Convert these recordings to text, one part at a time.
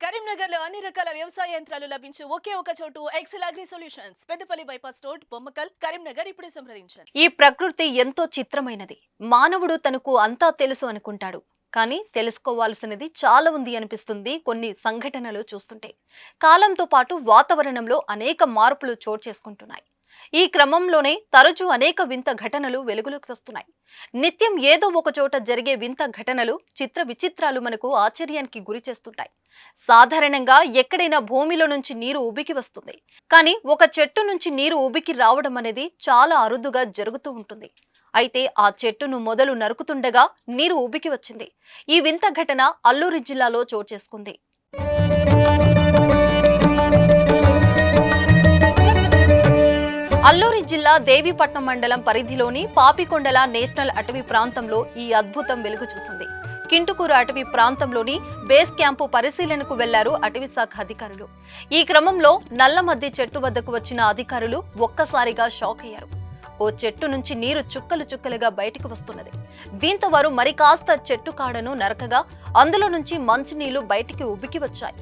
కరీంనగర్లో అన్ని రకాల వ్యవసాయ యంత్రాలు లభించే ఒకే ఒక చోటు Excel Agri Solutions Peddapalli bypass road Bommakal Karimnagar. ఇప్పుడే సంప్రదించండి. ఈ ప్రకృతి ఎంతో చిత్రమైనది. మానవుడు తనకు అంతా తెలుసు అనుకుంటాడు. కానీ తెలుసుకోవాల్సినది చాలా ఉంది అనిపిస్తుంది కొన్ని సంఘటనలు చూస్తుంటే. కాలంతో పాటు వాతావరణంలో అనేక మార్పులు చోటు చేసుకుంటున్నాయి. ఈ క్రమంలోనే తరచూ అనేక వింత ఘటనలు వెలుగులోకి వస్తున్నాయి. నిత్యం ఏదో ఒక చోట జరిగే వింత ఘటనలు, చిత్ర విచిత్రాలు మనకు ఆశ్చర్యానికి గురి చేస్తుంటాయి. సాధారణంగా ఎక్కడైనా భూమిలో నుంచి నీరు ఉబికి వస్తుంది. కానీ ఒక చెట్టు నుంచి నీరు ఉబికి రావడం అనేది చాలా అరుదుగా జరుగుతూ ఉంటుంది. అయితే ఆ చెట్టును మొదలు నరుకుతుండగా నీరు ఉబికి వచ్చింది. ఈ వింత ఘటన అల్లూరి జిల్లాలో చోటు చేసుకుంది. అల్లూరి జిల్లా దేవీపట్నం మండలం పరిధిలోని పాపికొండల నేషనల్ అటవీ ప్రాంతంలో ఈ అద్భుతం వెలుగు చూసింది. కింటుకూరు అటవీ ప్రాంతంలోని బేస్ క్యాంపు పరిశీలనకు వెళ్లారు అటవీ శాఖ అధికారులు. ఈ క్రమంలో నల్లమద్ది చెట్టు వద్దకు వచ్చిన అధికారులు ఒక్కసారిగా షాక్ అయ్యారు. ఓ చెట్టు నుంచి నీరు చుక్కలు చుక్కలుగా బయటకు వస్తున్నది. దీంతో వారు మరి కాస్త చెట్టు కాడను నరకగా అందులో నుంచి మంచినీళ్లు బయటికి ఉబికి వచ్చాయి.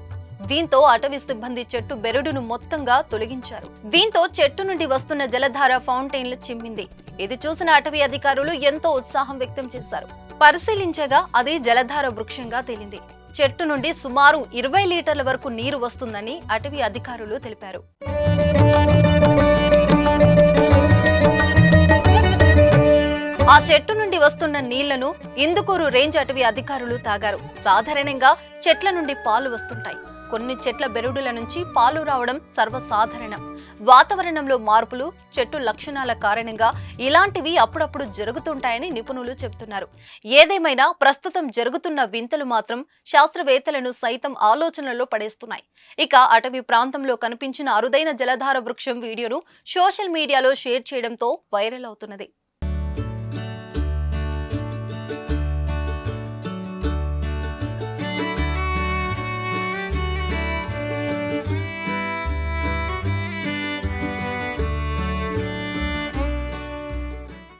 దీంతో అటవీ సిబ్బంది చెట్టు బెరడును మొత్తంగా తొలగించారు. దీంతో చెట్టు నుండి వస్తున్న జలధార ఫౌంటైన్లు చిమ్మింది. ఇది చూసిన అటవీ అధికారులు ఎంతో ఉత్సాహం వ్యక్తం చేశారు. పరిశీలించగా అది జలధార వృక్షంగా తేలింది. చెట్టు నుండి సుమారు 20 లీటర్ల వరకు నీరు వస్తుందని అటవీ అధికారులు తెలిపారు. ఆ చెట్టు నుండి వస్తున్న నీళ్లను ఇందుకూరు రేంజ్ అటవీ అధికారులు తాగారు. సాధారణంగా చెట్ల నుండి పాలు వస్తుంటాయి. కొన్ని చెట్ల బెరడుల నుంచి పాలు రావడం సర్వసాధారణం. వాతావరణంలో మార్పులు, చెట్టు లక్షణాల కారణంగా ఇలాంటివి అప్పుడప్పుడు జరుగుతుంటాయని నిపుణులు చెబుతున్నారు. ఏదేమైనా ప్రస్తుతం జరుగుతున్న వింతలు మాత్రం శాస్త్రవేత్తలను సైతం ఆలోచనలో పడేస్తున్నాయి. ఇక అటవీ ప్రాంతంలో కనిపించిన అరుదైన జలధార వృక్షం వీడియోను సోషల్ మీడియాలో షేర్ చేయడంతో వైరల్ అవుతున్నది.